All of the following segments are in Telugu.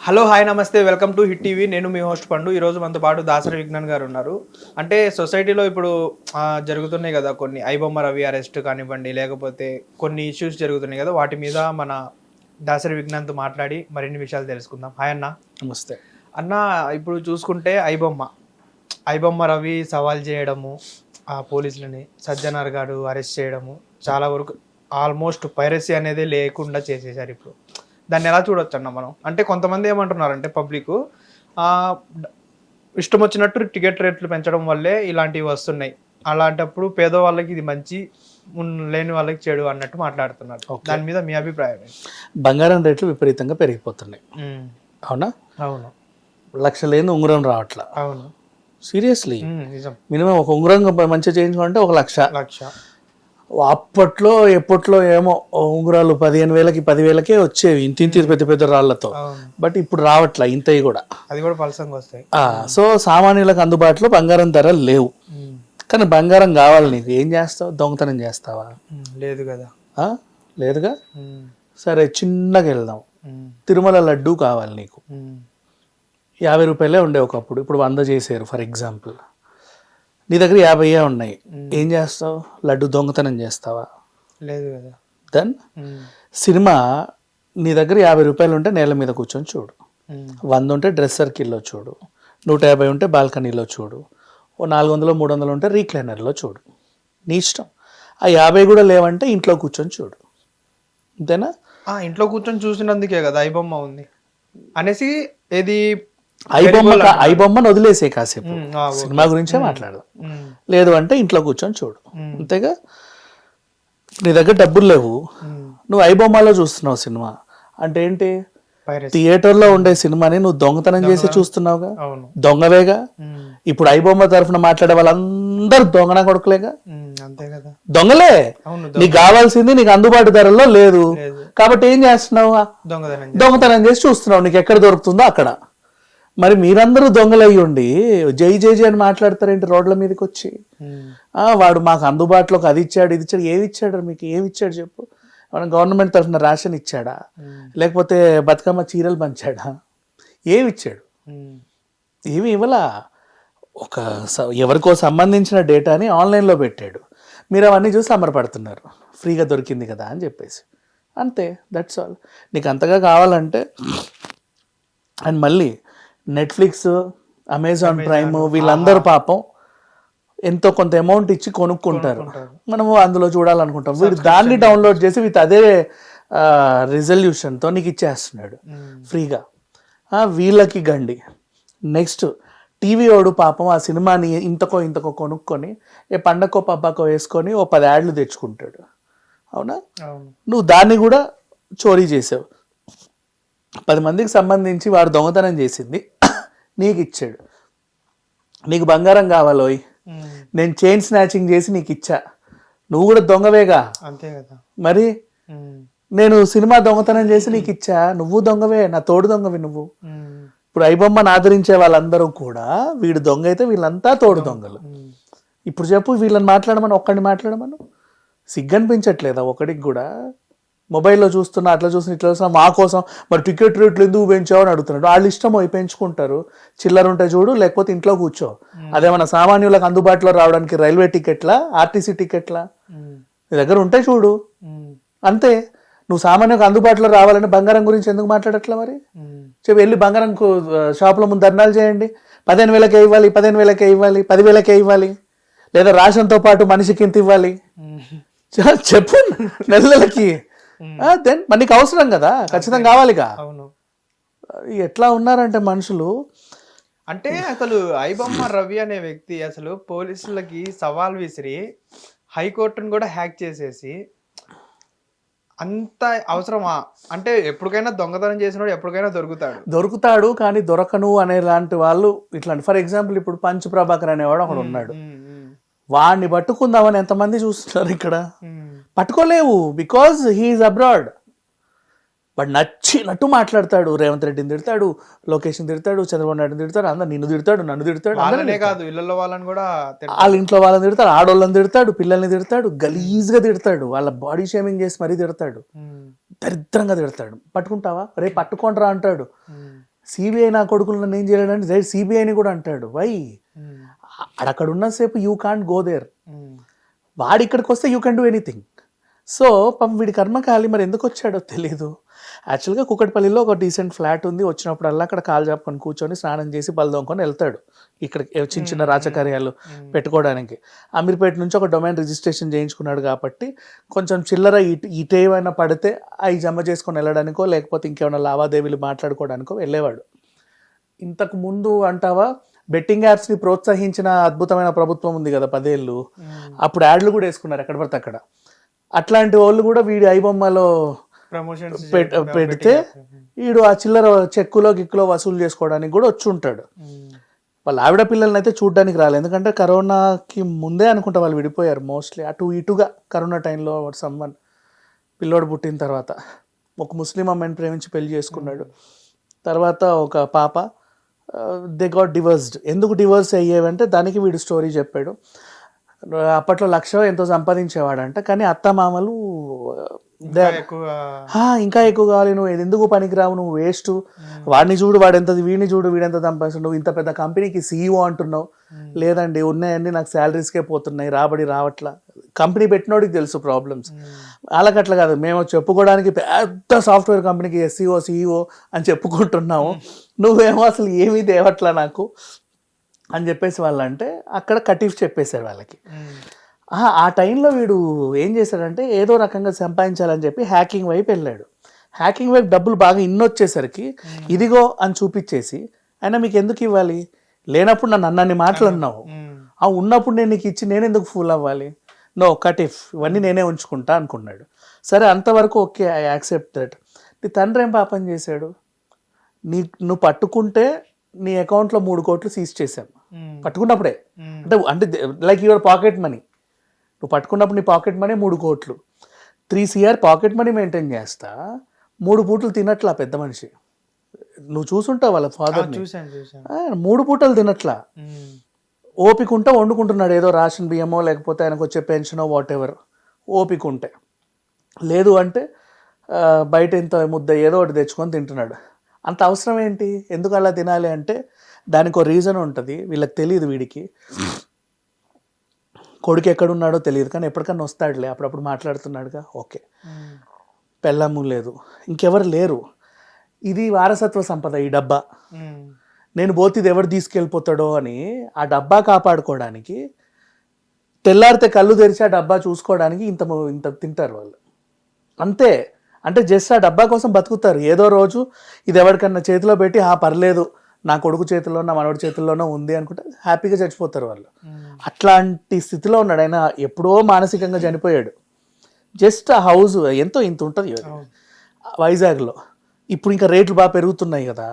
హలో హాయ్ నమస్తే వెల్కమ్ టు హిట్ టీవీ. నేను మీ హోస్ట్ పండు. ఈరోజు మనతో పాటు దాసరి విజ్ఞాన్ గారు ఉన్నారు. అంటే సొసైటీలో ఇప్పుడు జరుగుతున్నాయి కదా కొన్ని, ఐబొమ్మ రవి అరెస్ట్ కానివ్వండి, లేకపోతే కొన్ని ఇష్యూస్ జరుగుతున్నాయి కదా, వాటి మీద మన దాసరి విజ్ఞాన్తో మాట్లాడి మరిన్ని విషయాలు తెలుసుకుందాం. హాయ్ అన్న. నమస్తే అన్న, ఇప్పుడు చూసుకుంటే ఐబొమ్మ రవి సవాల్ చేయడము, ఆ పోలీసులని సజ్జనార్ గారు అరెస్ట్ చేయడము, చాలా వరకు ఆల్మోస్ట్ పైరసీ అనేది లేకుండా చేసేసారు. ఇప్పుడు దాన్ని ఎలా చూడొచ్చు అన్న మనం? అంటే కొంతమంది ఏమంటున్నారంటే పబ్లిక్ ఇష్టం వచ్చినట్టు టికెట్ రేట్లు పెంచడం వల్లే ఇలాంటివి వస్తున్నాయి, అలాంటప్పుడు పేదవాళ్ళకి ఇది మంచి, లేని వాళ్ళకి చెడు అన్నట్టు మాట్లాడుతున్నారు. దాని మీద మీ అభిప్రాయం? బంగారం రేట్లు విపరీతంగా పెరిగిపోతున్నాయి. అవునా? అవును. లక్షలేని ఉంగరం రావట్లా. అవును, సీరియస్లీ. నిజం. మినిమం ఒక ఉంగరం మంచిగా చేయించుకుంటే 1,00,000. ఎప్పట్లో ఏమో ఉంగరాలు 15,000కి 10,000కే వచ్చేవి, ఇంటి పెద్ద పెద్ద రాళ్లతో. బట్ ఇప్పుడు రావట్లా ఇంతవి కూడా. అది కూడా పలసంగా వస్తాయి. సో సామాన్యులకు అందుబాటులో బంగారం ధరలు లేవు. కానీ బంగారం కావాలి నీకు, ఏం చేస్తావు? దొంగతనం చేస్తావా? లేదు కదా. లేదుగా. సరే చిన్నగా వెళ్దాం. తిరుమల లడ్డు కావాలి నీకు, 50 రూపాయలే ఉండే ఒకప్పుడు, ఇప్పుడు 100 చేశారు ఫర్ ఎగ్జాంపుల్. నీ దగ్గర 50 ఉన్నాయి, ఏం చేస్తావు? లడ్డు దొంగతనం చేస్తావా? లేదు కదా. దెన్ సినిమా నీ దగ్గర 50 రూపాయలు ఉంటే నేల మీద కూర్చొని చూడు, 100 ఉంటే డ్రెస్ సర్కిల్లో చూడు, 150 ఉంటే బాల్కనీలో చూడు, ఓ 400 300 ఉంటే రీక్లైనర్లో చూడు, నీ ఇష్టం. ఆ 50 కూడా లేవంటే ఇంట్లో కూర్చొని చూడు, అంతేనా? ఇంట్లో కూర్చొని చూసినందుకే కదా ఐబొమ్మ ఉంది అనేసి. ఏది ఐబొమ్మను వదిలేసే, కాసేపు సినిమా గురించే మాట్లాడదాం. లేదు అంటే ఇంట్లో కూర్చొని చూడు, అంతేగా. నీ దగ్గర డబ్బులు లేవు, నువ్వు ఐబొమ్మలో చూస్తున్నావు సినిమా అంటే ఏంటి? థియేటర్లో ఉండే సినిమాని నువ్వు దొంగతనం చేసి చూస్తున్నావుగా, దొంగవేగా. ఇప్పుడు ఐబొమ్మ తరఫున మాట్లాడే వాళ్ళందరూ దొంగన కొడుకులేగా, దొంగలే. నీకు కావాల్సింది నీకు అందుబాటు ధరల్లో లేదు కాబట్టి ఏం చేస్తున్నావు? దొంగతనం చేసి చూస్తున్నావు, నీకు ఎక్కడ దొరుకుతుందో అక్కడ. మరి మీరందరూ దొంగలయ్యి ఉండి జై జై జై అని మాట్లాడతారేంటి రోడ్ల మీదకి వచ్చి? వాడు మాకు అందుబాటులోకి అది ఇచ్చాడు ఇది ఇచ్చాడు. ఏమి ఇచ్చాడు మీకు? ఏమి ఇచ్చాడు చెప్పు? మన గవర్నమెంట్ తరఫున రేషన్ ఇచ్చాడా? లేకపోతే బతుకమ్మ చీరలు పంచాడా? ఏమి ఇచ్చాడు? ఏమి ఇవ్వలా. ఎవరికో సంబంధించిన డేటాని ఆన్లైన్లో పెట్టాడు, మీరు అవన్నీ చూసి అమరపడుతున్నారు, ఫ్రీగా దొరికింది కదా అని చెప్పేసి. అంతే, దట్స్ ఆల్. నీకు అంతగా కావాలంటే. అండ్ మళ్ళీ నెట్ఫ్లిక్స్, అమెజాన్ ప్రైమ్, వీళ్ళందరూ పాపం ఎంతో కొంత అమౌంట్ ఇచ్చి కొనుక్కుంటారు, మనము అందులో చూడాలనుకుంటాం. వీడు దాన్ని డౌన్లోడ్ చేసి విత్ అదే రిజల్యూషన్తో నీకు ఇచ్చేస్తున్నాడు ఫ్రీగా. వీళ్ళకి గండి. నెక్స్ట్ టీవీ వాడు పాపం ఆ సినిమాని ఇంతకో కొనుక్కొని ఏ పండకో పబ్బాకో వేసుకొని ఓ 10 యాడ్లు తెచ్చుకుంటాడు. అవునా? నువ్వు దాన్ని కూడా చోరీ చేసావు. 10 మందికి సంబంధించి వాడు దొంగతనం చేసింది నీకు ఇచ్చాడు. నీకు బంగారం కావాలోయ్, నేను చైన్ స్నాచింగ్ చేసి నీకు ఇచ్చా, నువ్వు కూడా దొంగవేగా. అంతే కదా. మరి నేను సినిమా దొంగతనం చేసి నీకు ఇచ్చా, నువ్వు దొంగవే, నా తోడు దొంగవి నువ్వు. ఇప్పుడు ఐబొమ్మను ఆదరించే వాళ్ళందరూ కూడా వీడు దొంగ అయితే వీళ్ళంతా తోడు దొంగలు. ఇప్పుడు చెప్పు, వీళ్ళని ఒక్కడిని మాట్లాడమను. సిగ్గనిపించట్లేదా ఒకడికి కూడా? మొబైల్లో చూస్తున్నా, అట్లా చూస్తున్నా, ఇట్లా చూస్తున్నా, మా కోసం మరి టికెట్ రేట్లు ఎందుకు పెంచావు అని అడుగుతున్నాడు. వాళ్ళు ఇష్టం అవి పెంచుకుంటారు. చిల్లర ఉంటే చూడు, లేకపోతే ఇంట్లో కూర్చో. అదేమన్నా సామాన్యులకు అందుబాటులో రావడానికి రైల్వే టికెట్లా, ఆర్టీసీ టికెట్లా? నీ దగ్గర ఉంటే చూడు, అంతే. నువ్వు సామాన్యులకు అందుబాటులో రావాలని బంగారం గురించి ఎందుకు మాట్లాడట్లా? మరి చెప్పి వెళ్ళి బంగారం షాపుల ముందు ధర్నాలు చేయండి. 15,000కే ఇవ్వాలి, 15,000కే ఇవ్వాలి, 10,000కే ఇవ్వాలి, లేదా రేషన్తో పాటు మనిషికి ఇంత ఇవ్వాలి చెప్పు నెలలకి. దెన్ మరి నీకు అవసరం కదా, ఖచ్చితంగా కావాలిగా. ఎట్లా ఉన్నారంటే మనుషులు. అంటే అసలు ఐబొమ్మ రవి అనే వ్యక్తి అసలు పోలీసులకి సవాల్ విసిరి హైకోర్టును కూడా హ్యాక్ చేసేసి, అంత అవసరమా? అంటే ఎప్పటికైనా దొంగతనం చేసినోడు ఎప్పటికైనా దొరుకుతాడు కానీ దొరకను అనే లాంటి వాళ్ళు ఇట్లాంటి. ఫర్ ఎగ్జాంపుల్ ఇప్పుడు పంచ్ ప్రభాకర్ అనేవాడు ఒకడు ఉన్నాడు, వాడిని పట్టుకుందామని ఎంతమంది చూస్తున్నారు ఇక్కడ? పట్టుకోలేవు, బికాజ్ హీఈస్ అబ్రాడ్. బట్ నచ్చినట్టు మాట్లాడతాడు, రేవంత్ రెడ్డిని తిడతాడు, లోకేష్ని తిడతాడు, చంద్రబాబు నాయుడుని తిడతాడు, అందరు నిన్ను తిడతాడు, నన్ను తిడతాడు, వాళ్ళ ఇంట్లో వాళ్ళని తిడతాడు, ఆడోళ్ళని తిడతాడు, పిల్లల్ని తిడతాడు, గలీజ్గా తిడతాడు, వాళ్ళ బాడీ షేమింగ్ చేసి మరీ తిడతాడు, దరిద్రంగా తిడతాడు. పట్టుకుంటావా? రేపు పట్టుకుంటారా అంటాడు. సిబిఐ నా కొడుకులు నన్ను ఏం చేయలేడంటే సిబిఐని కూడా అంటాడు. వై అక్కడ ఉన్నసేపు యూ కాంట్ గో దేర్, వాడు ఇక్కడికి వస్తే you can do anything. So పాపం వీడి కర్మకాలి మరి ఎందుకు వచ్చాడో తెలీదు. యాక్చువల్గా కుకట్పల్లిలో ఒక డీసెంట్ ఫ్లాట్ ఉంది, వచ్చినప్పుడల్లా అక్కడ కాలు చాపుకొని కూర్చొని స్నానం చేసి పళ్ళు దొంగకొని వెళ్తాడు ఇక్కడ చిన్న చిన్న రాజకార్యాలు పెట్టుకోవడానికి. అమీర్పేట నుంచి ఒక డొమైన్ రిజిస్ట్రేషన్ చేయించుకున్నాడు కాబట్టి కొంచెం చిల్లర ఇటేమైనా పడితే అవి జమ చేసుకొని వెళ్ళడానికో లేకపోతే ఇంకేమైనా లావాదేవీలు మాట్లాడుకోవడానికో వెళ్ళేవాడు. ఇంతకు ముందు అంటావా బెట్టింగ్ యాప్స్ని ప్రోత్సహించిన అద్భుతమైన ప్రభుత్వం ఉంది కదా 10 ఏళ్ళు, అప్పుడు యాడ్లు కూడా వేసుకున్నారు ఎక్కడ పడితే అక్కడ. అట్లాంటి వాళ్ళు కూడా వీడి ఐబొమ్మలో పెడితే వీడు ఆ చిల్లర చెక్కులో గిక్కులో వసూలు చేసుకోవడానికి కూడా వచ్చి ఉంటాడు. వాళ్ళ ఆవిడ పిల్లల్ని అయితే చూడడానికి రాలేదు, ఎందుకంటే కరోనాకి ముందే అనుకుంటా వాళ్ళు విడిపోయారు మోస్ట్లీ. అటు ఇటుగా కరోనా టైంలో సమ్మన్ పిల్లోడు పుట్టిన తర్వాత ఒక ముస్లిం అమ్మాయిని ప్రేమించి పెళ్లి చేసుకున్నాడు. తర్వాత ఒక పాప, దే గాట్ డివర్స్డ్. ఎందుకు డివర్స్ అయ్యేవంటే దానికి వీడు స్టోరీ చెప్పాడు. అప్పట్లో 1,00,000 ఎంతో సంపాదించేవాడంట, కానీ అత్తమామలు ఇంకా ఎక్కువ కావాలి, నువ్వు ఎందుకు పనికిరావు, నువ్వు వేస్ట్, వాడిని చూడు వాడెంతది, వీడిని చూడు వీడెంత సంపాదించు, నువ్వు ఇంత పెద్ద కంపెనీకి CEO అంటున్నావు. లేదండి ఉన్నాయన్నీ నాకు శాలరీస్కే పోతున్నాయి, రాబడి రావట్లా. కంపెనీ పెట్టినోడికి తెలుసు ప్రాబ్లమ్స్, వాళ్ళకట్లా కాదు. మేము చెప్పుకోవడానికి పెద్ద సాఫ్ట్వేర్ కంపెనీకి SEO CEO అని చెప్పుకుంటున్నాము, నువ్వేమో అసలు ఏమీ తేవట్లా నాకు అని చెప్పేసి వాళ్ళంటే అక్కడ కటిఫ్ చెప్పేశారు వాళ్ళకి. ఆ టైంలో వీడు ఏం చేశాడంటే ఏదో రకంగా సంపాదించాలని చెప్పి హ్యాకింగ్ వైపు వెళ్ళాడు. హ్యాకింగ్ వైపు డబ్బులు బాగా ఇన్నొచ్చేసరికి ఇదిగో అని చూపించేసి, అయినా మీకు ఎందుకు ఇవ్వాలి, లేనప్పుడు నన్ను అన్నన్ని మాటలు అన్నావు, ఉన్నప్పుడు నేను నీకు ఇచ్చి నేను ఎందుకు ఫూల్ అవ్వాలి, నో కటిఫ్ ఇవన్నీ నేనే ఉంచుకుంటా అనుకున్నాడు. సరే అంతవరకు ఓకే, ఐ యాక్సెప్ట్ దట్. నీ తండ్రి ఏం పాపం చేశాడు, నువ్వు పట్టుకుంటే నీ అకౌంట్లో 3 కోట్లు సీజ్ చేశాం పట్టుకున్నప్పుడే. అంటే లైక్ యువర్ పాకెట్ మనీ, నువ్వు పట్టుకున్నప్పుడు నీ పాకెట్ మనీ 3 కోట్లు, 3 CR పాకెట్ మనీ మెయింటైన్ చేస్తా, 3 పూటలు తినట్లా పెద్ద మనిషి. నువ్వు చూసుంటావు వాళ్ళ ఫాదర్ని, 3 పూటలు తినట్లా, ఓపిక ఉంటే వండుకుంటున్నాడు ఏదో రేషన్ బియ్యమో లేకపోతే ఆయనకు వచ్చే పెన్షనో వాట్ ఎవర్, ఓపిక ఉంటే. లేదు అంటే బయట ఇంత ముద్ద ఏదో ఒకటి తెచ్చుకొని తింటున్నాడు. అంత అవసరం ఏంటి, ఎందుకు అలా తినాలి అంటే దానికి ఒక రీజన్ ఉంటుంది, వీళ్ళకి తెలియదు. వీడికి కొడుకు ఎక్కడున్నాడో తెలియదు, కానీ ఎప్పటికన్నా వస్తాడులే, అప్పుడప్పుడు మాట్లాడుతున్నాడుగా, ఓకే. పెళ్ళము లేదు, ఇంకెవరు లేరు, ఇది వారసత్వ సంపద ఈ డబ్బా, నేను పోతే ఇది ఎవరు తీసుకెళ్ళిపోతాడో అని ఆ డబ్బా కాపాడుకోవడానికి తెల్లారితే కళ్ళు తెరిచి ఆ డబ్బా చూసుకోవడానికి ఇంత తింటారు వాళ్ళు, అంతే. అంటే జస్ట్ ఆ డబ్బా కోసం బతుకుతారు. ఏదో రోజు ఇది ఎవరికన్నా చేతిలో పెట్టి పర్లేదు నా కొడుకు చేతిలో నా మనవడి చేతుల్లోనో ఉంది అనుకుంటే హ్యాపీగా చచ్చిపోతారు వాళ్ళు. అట్లాంటి స్థితిలో ఉన్నాడు ఆయన. ఎప్పుడో మానసికంగా చనిపోయాడు. జస్ట్ ఆ హౌస్ ఎంతో ఇంత ఉంటుంది వైజాగ్లో. ఇప్పుడు ఇంకా రేట్లు బాగా పెరుగుతున్నాయి కదా,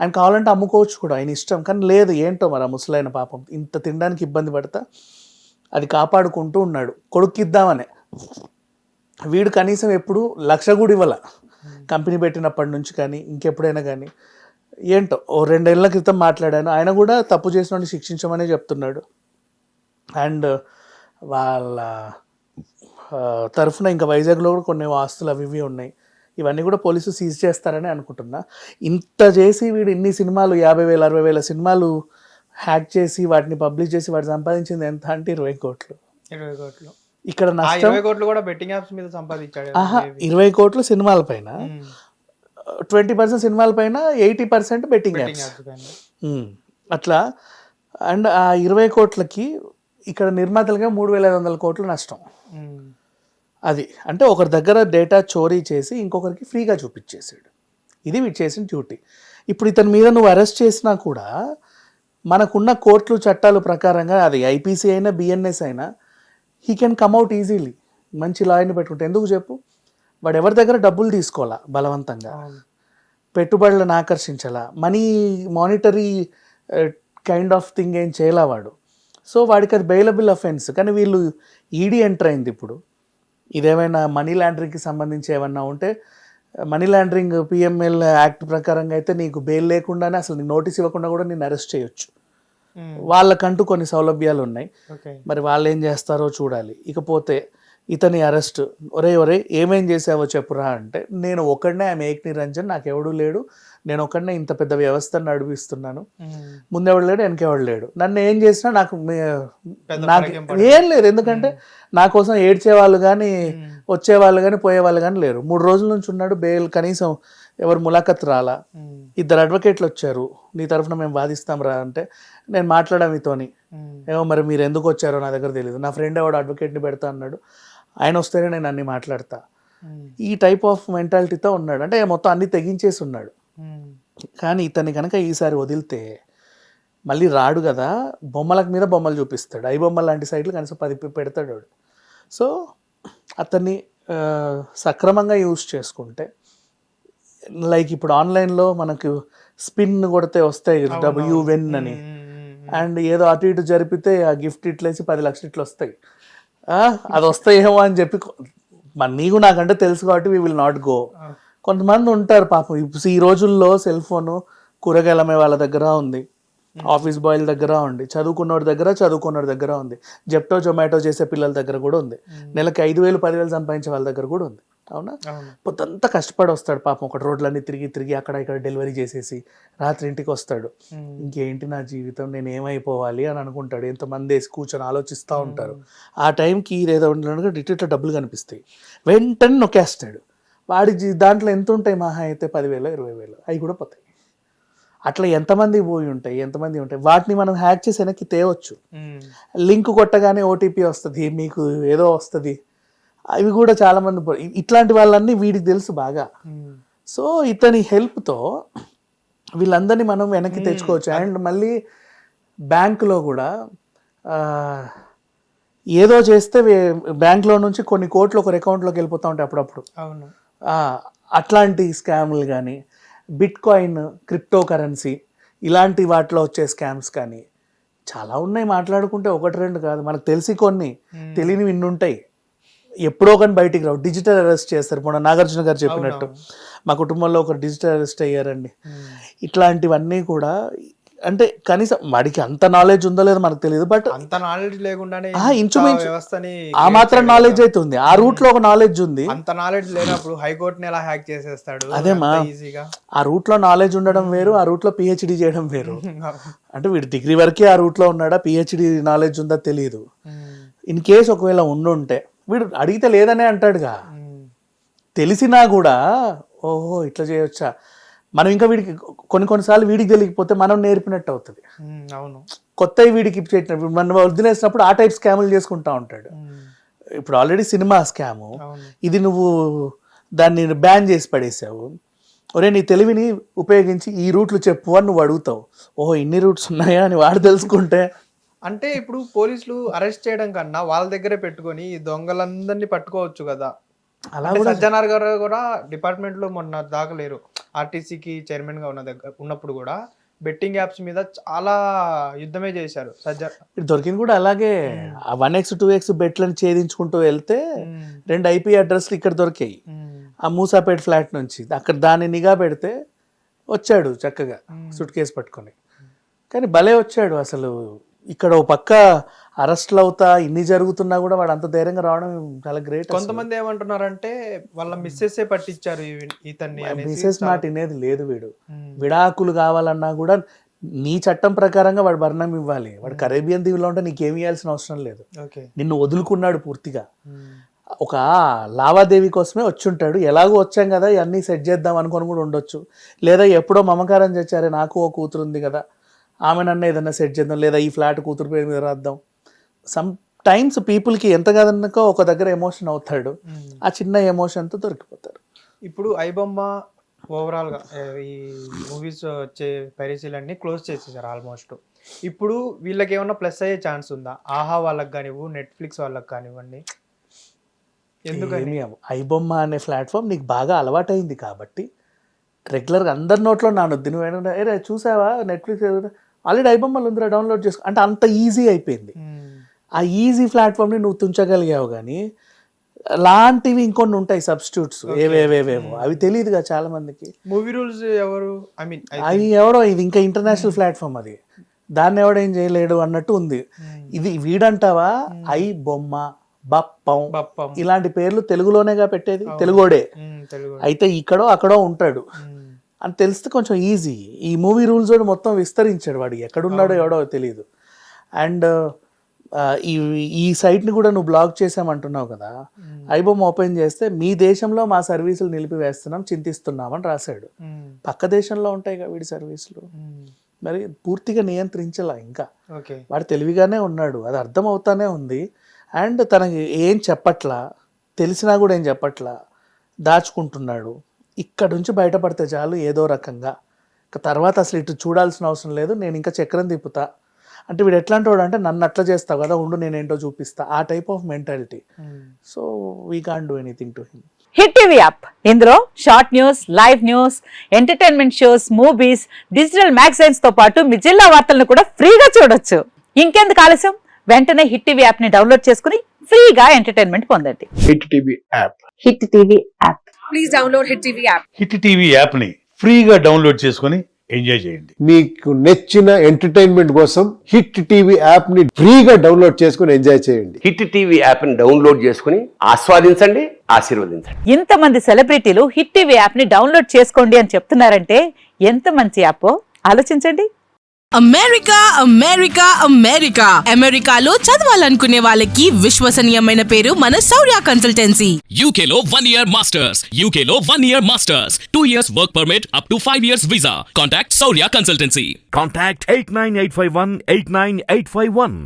ఆయన కావాలంటే అమ్ముకోవచ్చు కూడా, ఆయన ఇష్టం. కానీ లేదు, ఏంటో మరి ఆ ముసలైన పాపం ఇంత తినడానికి ఇబ్బంది పడతా అది కాపాడుకుంటూ ఉన్నాడు. కొడుక్కి ఇద్దామనే వీడు కనీసం ఎప్పుడు 1,00,000 కూడా ఇవ్వాల కంపెనీ పెట్టినప్పటి నుంచి, కానీ ఇంకెప్పుడైనా కానీ. ఏంటో 2 ఏళ్ల క్రితం మాట్లాడాను, ఆయన కూడా తప్పు చేసిన శిక్షించమనే చెప్తున్నాడు. అండ్ వాళ్ళ తరఫున ఇంకా వైజాగ్లో కూడా కొన్ని ఆస్తులు అవి ఇవి ఉన్నాయి, ఇవన్నీ కూడా పోలీసు సీజ్ చేస్తారని అనుకుంటున్నా. ఇంత చేసి వీడు ఇన్ని సినిమాలు 50,000 60,000 సినిమాలు హ్యాక్ చేసి వాటిని పబ్లిష్ చేసి వాడు సంపాదించింది ఎంత అంటే 20 కోట్లు. ఇక్కడ నష్టం 20 కోట్లు కూడా బెట్టింగ్ యాప్స్ మీద సంపాదించాడు. 20 కోట్లు సినిమాల పైన, 20% సినిమాల పైన, 80% బెట్టింగ్ యాప్స్ అట్లా. అండ్ ఆ 20 కోట్లకి ఇక్కడ నిర్మాతలుగా 3,500 కోట్లు నష్టం. అది అంటే ఒకరి దగ్గర డేటా చోరీ చేసి ఇంకొకరికి ఫ్రీగా చూపించేసాడు. ఇది వీడు చేసిన డ్యూటీ. ఇప్పుడు ఇతని మీద నువ్వు అరెస్ట్ చేసినా కూడా మనకున్న కోర్టులు చట్టాలు ప్రకారంగా అది IPC అయినా BNS అయినా హీ కెన్ కమ్అట్ ఈజీలీ. మంచి లాయర్ని పెట్టుకుంటే ఎందుకు చెప్పు, వాడు ఎవరి దగ్గర డబ్బులు తీసుకోవాలా బలవంతంగా, పెట్టుబడులను ఆకర్షించాలా, money monetary kind of thing ఏం చేయాల వాడు. సో వాడికి అది బెయిలబుల్ అఫెన్స్. కానీ వీళ్ళు ఈడీ ఎంటర్ అయింది ఇప్పుడు. ఇదేమైనా మనీ లాండరింగ్కి సంబంధించి ఏమన్నా ఉంటే, మనీ లాండరింగ్ PML యాక్ట్ ప్రకారంగా అయితే నీకు బెయిల్ లేకుండానే అసలు నీకు నోటీస్ ఇవ్వకుండా కూడా నేను అరెస్ట్ చేయొచ్చు. వాళ్ళకంటూ కొన్ని సౌలభ్యాలు ఉన్నాయి, మరి వాళ్ళు ఏం చేస్తారో చూడాలి. ఇకపోతే ఇతని అరెస్ట్. ఒరే ఏమేం చేసావో చెప్పురా అంటే, నేను ఒకడినే ఆమె ఏక్ నిరంజన్, నాకు ఎవడు లేడు, నేను ఒకడినే ఇంత పెద్ద వ్యవస్థను నడిపిస్తున్నాను, ముందెవడు లేడు వెనకెవడు లేడు, నన్ను ఏం చేసినా నాకు ఏం లేదు, ఎందుకంటే నా కోసం ఏడ్చేవాళ్ళు కానీ వచ్చేవాళ్ళు కానీ పోయేవాళ్ళు కానీ లేరు. 3 రోజుల నుంచి ఉన్నాడు, బెయిల్ కనీసం ఎవరు ములాఖత్ రాలా. 2 అడ్వకేట్లు వచ్చారు, నీ తరఫున మేము వాదిస్తాం రా అంటే, నేను మాట్లాడా మీతోని, ఏమో మరి మీరు ఎందుకు వచ్చారో నా దగ్గర తెలియదు, నా ఫ్రెండ్ ఎవడు అడ్వకేట్ని పెడతా అన్నాడు, ఆయన వస్తేనే నేను అన్ని మాట్లాడతా, ఈ టైప్ ఆఫ్ మెంటాలిటీతో ఉన్నాడు. అంటే మొత్తం అన్ని తెగించేసి ఉన్నాడు. కానీ ఇతన్ని కనుక ఈసారి వదిలితే మళ్ళీ రాడు కదా, బొమ్మలకు మీద బొమ్మలు చూపిస్తాడు, ఐ బొమ్మలు లాంటి సైట్లు కనీసం 10 పెడతాడు వాడు. సో అతన్ని సక్రమంగా యూజ్ చేసుకుంటే, లైక్ ఇప్పుడు ఆన్లైన్లో మనకు స్పిన్ కొడితే వస్తాయి WWIN అని, అండ్ ఏదో అటు ఇటు జరిపితే ఆ గిఫ్ట్ ఇట్లేసి 10 లక్షలు ఇట్లు వస్తాయి, అది వస్తాయేమో అని చెప్పి నీకు నాకంటే తెలుసు కాబట్టి వీ విల్ నాట్ గో. కొంతమంది ఉంటారు పాపం, ఈ రోజుల్లో సెల్ ఫోను కూరగాయలు అమ్మే వాళ్ళ దగ్గర ఉంది, ఆఫీస్ బాయ్ల దగ్గర ఉంది, చదువుకున్నోడి దగ్గర ఉంది, జెప్టో జొమాటో చేసే పిల్లల దగ్గర కూడా ఉంది, నెలకి 5,000 10,000 సంపాదించే వాళ్ళ దగ్గర కూడా ఉంది. అవునా, పొద్దంతా కష్టపడి వస్తాడు పాపం, ఒక రోడ్లన్నీ తిరిగి అక్కడ ఇక్కడ డెలివరీ చేసేసి రాత్రి ఇంటికి వస్తాడు, ఇంకేంటి నా జీవితం, నేను ఏమైపోవాలి అని అనుకుంటాడు. ఎంతమంది వేసి కూర్చొని ఆలోచిస్తూ ఉంటారు. ఆ టైంకి ఏదో ఇట్లా డబ్బులు కనిపిస్తాయి, వెంటనే నొక్కేస్తాడు. వాడి దాంట్లో ఎంత ఉంటాయి, మహా అయితే 10,000 20,000 అవి కూడా పోతాయి. అట్లా ఎంతమంది పోయి ఉంటాయి, వాటిని మనం హ్యాక్ చేసి వెనక్కి తేవచ్చు. లింక్ కొట్టగానే OTP వస్తుంది, మీకు ఏదో వస్తుంది, అవి కూడా చాలా మంది ఇట్లాంటి వాళ్ళన్నీ వీడికి తెలుసు బాగా. సో ఇతని హెల్ప్తో వీళ్ళందరినీ మనం వెనక్కి తెచ్చుకోవచ్చు. అండ్ మళ్ళీ బ్యాంకులో కూడా ఏదో చేస్తే బ్యాంక్లో నుంచి కొన్ని కోట్లు ఒకరి అకౌంట్లోకి వెళ్ళిపోతూ ఉంటాయి అప్పుడప్పుడు. అట్లాంటి స్కామ్లు కానీ, బిట్ కాయిన్, క్రిప్టో కరెన్సీ ఇలాంటి వాటిలో వచ్చే స్కామ్స్ కానీ చాలా ఉన్నాయి. మాట్లాడుకుంటే 1-2 కాదు, మనకు తెలిసి కొన్ని, తెలియనివి ఇన్ని ఉంటాయి. ఎప్పుడో కానీ బయటికి రావు. డిజిటల్ అరెస్ట్ చేస్తారు. మొన్న నాగార్జున గారు చెప్పినట్టు మా కుటుంబంలో ఒకరు డిజిటల్ అరెస్ట్ అయ్యారండి. ఇట్లాంటివన్నీ కూడా అంటే కనీసం వాడికి అంత నాలెడ్జ్ ఉందో లేదో మనకు తెలియదు, బట్ అంత నాలెడ్జ్ లేకుండానే ఇంచుమించు ఆ మాత్రం నాలెడ్జ్ అయితే ఉంది. ఆ రూట్ లో ఒక నాలెడ్జ్ ఉంది. అంత నాలెడ్జ్ లేనప్పుడు హైకోర్టుని ఎలా హ్యాక్ చేసేస్తాడు? అదేమా, ఆ రూట్ లో నాలెడ్జ్ ఉండడం వేరు, ఆ రూట్ లో PhD చేయడం వేరు. అంటే వీడు డిగ్రీ వరకే ఆ రూట్ లో ఉన్నాడా, PhD నాలెడ్జ్ ఉందా తెలియదు. ఇన్ కేస్ ఒకవేళ ఉండుంటే వీడు అడిగితే లేదనే అంటాడుగా. తెలిసినా కూడా ఓహో ఇట్లా చేయొచ్చా, మనం ఇంకా వీడికి కొన్నిసార్లు వీడికి తెలియకపోతే మనం నేర్పినట్టు అవుతుంది. అవును, కొత్త వీడికి పెట్టినప్పుడు మనం వదిలేసినప్పుడు ఆ టైప్ స్కాములు చేసుకుంటా ఉంటాడు. ఇప్పుడు ఆల్రెడీ సినిమా స్కాము, ఇది నువ్వు దాన్ని బ్యాన్ చేసి పడేసావు. ఒరే నీ తెలివిని ఉపయోగించి ఈ రూట్లు చెప్పు అని నువ్వు అడుగుతావు. ఓహో ఇన్ని రూట్స్ ఉన్నాయా అని వాడు తెలుసుకుంటే. అంటే ఇప్పుడు పోలీసులు అరెస్ట్ చేయడం కన్నా వాళ్ళ దగ్గరే పెట్టుకొని ఈ దొంగలందరినీ పట్టుకోవచ్చు కదా. అలా సజ్జనార్ గారు కూడా డిపార్ట్మెంట్ లో మొన్న దాకా లేరు, RTCకి చైర్మన్ గా ఉన్నప్పుడు కూడా బెట్టింగ్ యాప్స్ మీద చాలా యుద్ధమే చేశారు. దొరికింది కూడా అలాగే 1x 2x బెట్లను ఛేదించుకుంటూ వెళ్తే 2 IP అడ్రస్లు ఇక్కడ దొరికాయి. ఆ మూసాపేట ఫ్లాట్ నుంచి అక్కడ దాన్ని నిఘా పెడితే వచ్చాడు చక్కగా సూట్ కేసు పట్టుకొని. కానీ భలే వచ్చాడు అసలు. ఇక్కడ ఓ పక్క అరెస్ట్లు అవుతా ఇన్ని జరుగుతున్నా కూడా వాడు అంత ధైర్యంగా రావడం చాలా గ్రేట్. కొంతమంది ఏమంటున్నారంటే వాళ్ళ మిస్సెస్ పట్టించారు ఇతన్ని. మిస్సెస్ మాట వినేది లేదు. వీడు విడాకులు కావాలన్నా కూడా నీ చట్టం ప్రకారంగా వాడు భరణం ఇవ్వాలి. వాడు కరేబియన్ దీవులో ఉంటే నీకేమి ఇవ్వాల్సిన అవసరం లేదు. నిన్ను వదులుకున్నాడు పూర్తిగా. ఒక లావాదేవీ కోసమే వచ్చుంటాడు. ఎలాగో వచ్చాం కదా ఇవన్నీ సెట్ చేద్దాం అనుకొని కూడా ఉండొచ్చు. లేదా ఎప్పుడో మమకారం చేశారే నాకు ఓ కూతురు ఉంది కదా ఆమె నన్ను ఏదన్నా సెట్ చేద్దాం, లేదా ఈ ఫ్లాట్ కూతురు పేరు మీద రాద్దాం. సమ్ టైమ్స్ పీపుల్కి ఎంత కాదన్నాకో ఒక దగ్గర ఎమోషన్ అవుతాడు. ఆ చిన్న ఎమోషన్తో దొరికిపోతారు. ఇప్పుడు ఐబొమ్మ ఓవరాల్గా ఈ మూవీస్ వచ్చే పైరసీలన్నీ క్లోజ్ చేసేసారు ఆల్మోస్ట్. ఇప్పుడు వీళ్ళకి ఏమన్నా ప్లస్ అయ్యే ఛాన్స్ ఉందా? ఆహా వాళ్ళకి కానివ్వు, నెట్ఫ్లిక్స్ వాళ్ళకి కానివ్వండి. ఎందుకని ఐబొమ్మ అనే ప్లాట్ఫామ్ నీకు బాగా అలవాటైంది కాబట్టి రెగ్యులర్గా అందరి నోట్లో నానొద్దు. నువ్వు చూసావా నెట్ఫ్లిక్స్ ఆల్రెడీ ఐబొమ్మలు ఉందిరా డౌన్లోడ్ చేసుకో అంటే అంత ఈజీ అయిపోయింది. ఆ ఈజీ ప్లాట్ఫామ్ని నువ్వు తుంచగలిగావు. కానీ లాంటివి ఇంకొన్ని ఉంటాయి సబ్స్టిట్యూట్స్ ఏవేవేవేవో అవి తెలియదుగా చాలా మందికి. మూవీ రూల్స్ ఎవరు అవి ఎవడో ఇది ఇంకా ఇంటర్నేషనల్ ప్లాట్ఫామ్ అది, దాన్ని ఎవడేం చేయలేడు అన్నట్టు ఉంది. ఇది వీడంటావా ఐ బొమ్మ బప్పం బప్పం. ఇలాంటి పేర్లు తెలుగులోనేగా పెట్టేది, తెలుగోడే. తెలుగు. అయితే ఇక్కడో అక్కడో ఉంటాడు అని తెలిస్తే కొంచెం ఈజీ. ఈ మూవీ రూల్స్ వాడు మొత్తం విస్తరించాడు, వాడు ఎక్కడున్నాడో ఎవడో తెలియదు. అండ్ ఈ సైట్ని కూడా నువ్వు బ్లాక్ చేసామంటున్నావు కదా, ఐబొమ్మ ఓపెన్ చేస్తే మీ దేశంలో మా సర్వీసులు నిలిపివేస్తున్నాం, చింతిస్తున్నాం అని రాశాడు. పక్క దేశంలో ఉంటాయి కదా వీడి సర్వీసులు. మరి పూర్తిగా నియంత్రించలా ఇంకా. వాడు తెలివిగానే ఉన్నాడు, అది అర్థం అవుతానే ఉంది. అండ్ తనకి ఏం చెప్పట్లా, తెలిసినా కూడా ఏం చెప్పట్లా, దాచుకుంటున్నాడు. ఇక్కడ నుంచి బయటపడితే చాలు ఏదో రకంగా, తర్వాత అసలు ఇటు చూడాల్సిన అవసరం లేదు, నేను ఇంకా చక్రం తిప్పుతా అంటే వీడు ఎట్లాంటి వాడు అంటే నన్ను అట్లా చేస్తావు కదా, ఉండు నేనేంటో చూపిస్తా, ఆ type of mentality. So we can't do anything to him. Hit TV app, ఇందులో short news, live news, entertainment shows, movies, digital magazines తో పాటు మీ జిల్లా వార్తలను కూడా ఫ్రీగా చూడొచ్చు. ఇంకెందుకు ఆలస్యం, వెంటనే హిట్ టీవీ యాప్ ని డౌన్లోడ్ చేసుకుని ఫ్రీగా ఎంటర్టైన్మెంట్ పొందండి. Hit TV app. Hit TV app. Please download hit TV app. Hit TV యాప్ని ఫ్రీగా డౌన్లోడ్ చేసుకొని ఎంజాయ్ చేయండి. మీకు నచ్చిన ఎంటర్టైన్మెంట్ కోసం హిట్ టీవీ యాప్ ని ఫ్రీగా డౌన్లోడ్ చేసుకుని ఎంజాయ్ చేయండి. హిట్ టీవీ యాప్ ని డౌన్లోడ్ చేసుకుని ఆస్వాదించండి, ఆశీర్వదించండి. ఇంతమంది సెలబ్రిటీలు హిట్ టీవీ యాప్ ని డౌన్లోడ్ చేసుకోండి అని చెప్తున్నారంటే ఎంత మంచి యాప్ ఆలోచించండి. అమెరికా అమెరికా అమెరికా అమెరికాలో చదవాలనుకునే వాళ్ళకి విశ్వసనీయమైన పేరు మన శౌర్య కన్సల్టెన్సీ. UK లో 1 year masters. UK లో 1 year masters. 2 years work permit up to 5 years visa. Contact Saurya Consultancy. Contact 89851 89851.